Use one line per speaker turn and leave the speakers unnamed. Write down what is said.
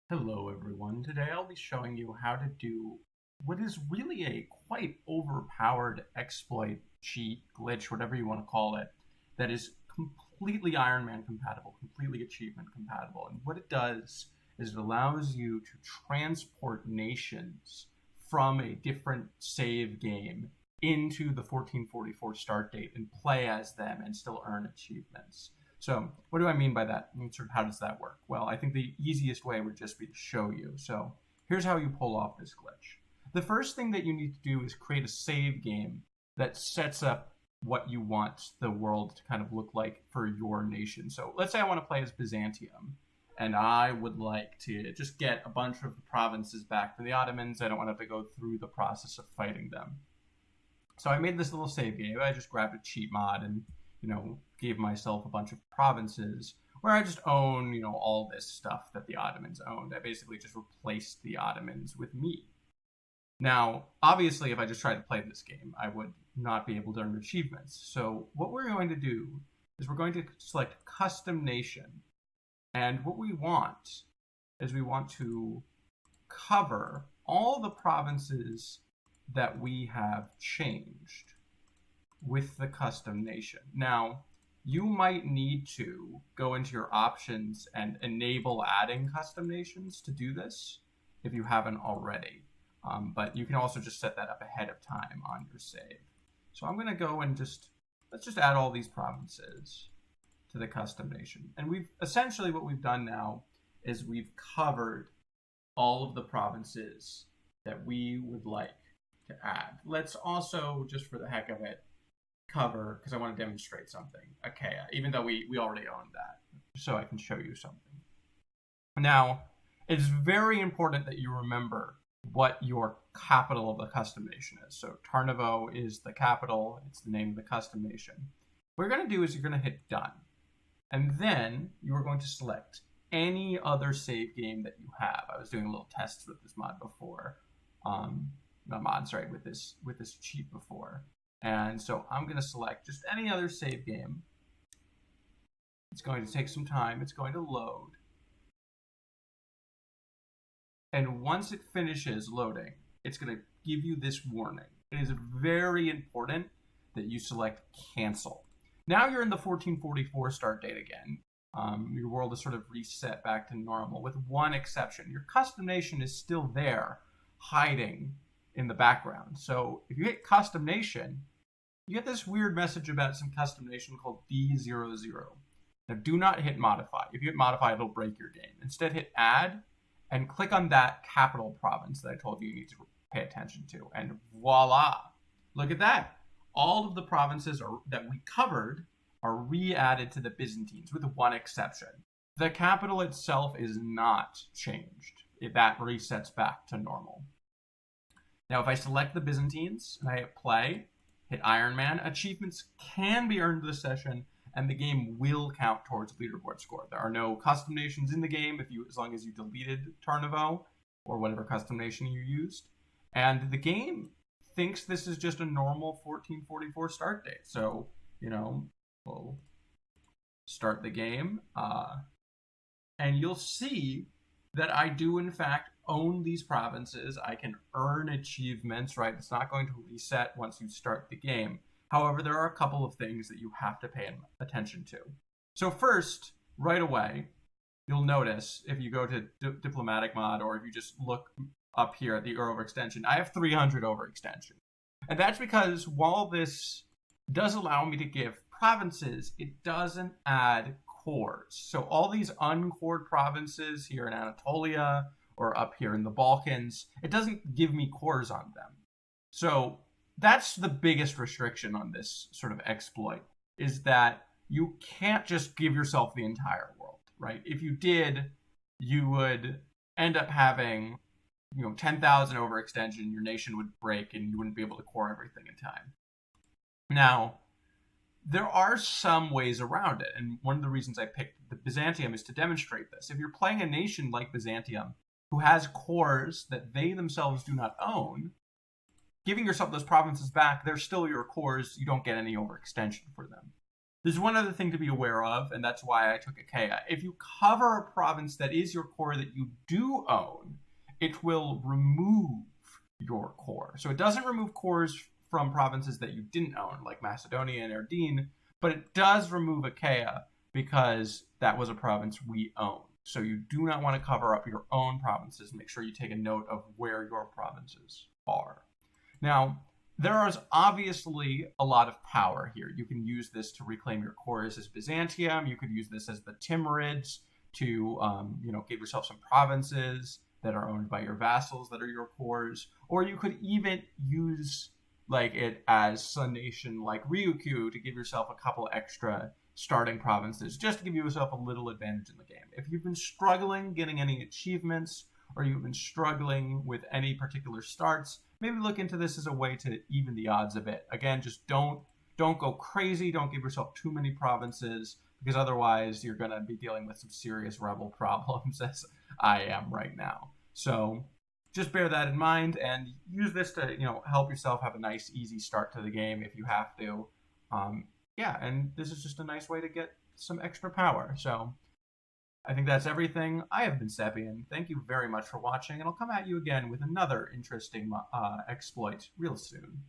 Hello everyone, today I'll be showing you how to do what is really a quite overpowered exploit, cheat, glitch, whatever you want to call it, that is completely Ironman compatible, completely achievement compatible. And what it does is it allows you to transport nations from a different save game into the 1444 start date and play as them and still earn achievements. So what do I mean by that? And sort of how does that work? Well, I think the easiest way would just be to show you. So here's how you pull off this glitch. The first thing that you need to do is create a save game that sets up what you want the world to kind of look like for your nation. So let's say I want to play as Byzantium, and I would like to just get a bunch of the provinces back from the Ottomans. I don't want to have to go through the process of fighting them. So I made this little save game. I just grabbed a cheat mod and gave myself a bunch of provinces where I just own, all this stuff that the Ottomans owned. I basically just replaced the Ottomans with me. Now, obviously, if I just tried to play this game, I would not be able to earn achievements. So what we're going to do is we're going to select custom nation. And what we want is we want to cover all the provinces that we have changed with the custom nation. Now, you might need to go into your options and enable adding custom nations to do this if you haven't already. But you can also just set that up ahead of time on your save. So I'm going to go and let's just add all these provinces to the custom nation. And what we've done now is we've covered all of the provinces that we would like to add. Let's also, just for the heck of it, cover, because I want to demonstrate something, Achaia, even though we already own that, so I can show you something. Now, it's very important that you remember what your capital of the custom nation is. So Tarnovo is the capital, it's the name of the custom nation. What you're going to do is you're going to hit done. And then you are going to select any other save game that you have. I was doing a little tests with this mod before. With this cheat before. And so I'm going to select just any other save game. It's going to take some time. It's going to load. And once it finishes loading, it's going to give you this warning. It is very important that you select cancel. Now you're in the 1444 start date again. Your world is sort of reset back to normal with one exception. Your custom nation is still there, hiding in the background. So if you hit custom nation, you get this weird message about some custom nation called D00. Now do not hit modify. If you hit modify, it'll break your game. Instead, hit add and click on that capital province that I told you need to pay attention to. And voila, look at that. All of the provinces that we covered are re-added to the Byzantines with one exception. The capital itself is not changed. That resets back to normal. Now, if I select the Byzantines and I hit play, hit Ironman, achievements can be earned this session, and the game will count towards leaderboard score. There are no custom nations in the game as long as you deleted Tarnovo or whatever custom nation you used. And the game thinks this is just a normal 1444 start date. So, we'll start the game, and you'll see that I do, in fact, own these provinces. I can earn achievements, right? It's not going to reset once you start the game. However, there are a couple of things that you have to pay attention to. So first, right away, you'll notice if you go to diplomatic mod, or if you just look up here at the overextension, I have 300 overextension. And that's because while this does allow me to give provinces, it doesn't add cores. So all these uncored provinces here in Anatolia or up here in the Balkans, it doesn't give me cores on them. So that's the biggest restriction on this sort of exploit, is that you can't just give yourself the entire world, right? If you did, you would end up having 10,000 overextension, your nation would break and you wouldn't be able to core everything in time. Now, there are some ways around it, and one of the reasons I picked the Byzantium is to demonstrate this. If you're playing a nation like Byzantium who has cores that they themselves do not own, giving yourself those provinces back, they're still your cores. You don't get any overextension for them. There's one other thing to be aware of, and that's why I took Achaia. If you cover a province that is your core that you do own, it will remove your core. So it doesn't remove cores from provinces that you didn't own, like Macedonia and Ardenne, but it does remove Achaia because that was a province we own. So you do not want to cover up your own provinces. Make sure you take a note of where your provinces are. Now, there is obviously a lot of power here. You can use this to reclaim your cores as Byzantium. You could use this as the Timurids to, give yourself some provinces that are owned by your vassals that are your cores. Or you could even use it as Sun Nation like Ryukyu to give yourself a couple extra starting provinces, just to give yourself a little advantage in the game. If you've been struggling getting any achievements, or you've been struggling with any particular starts, maybe look into this as a way to even the odds a bit. Again, just don't go crazy. Don't give yourself too many provinces, because otherwise you're going to be dealing with some serious rebel problems, as I am right now. So just bear that in mind and use this to, help yourself have a nice, easy start to the game if you have to. And this is just a nice way to get some extra power. So I think that's everything. I have been Sebian. Thank you very much for watching, and I'll come at you again with another interesting exploit real soon.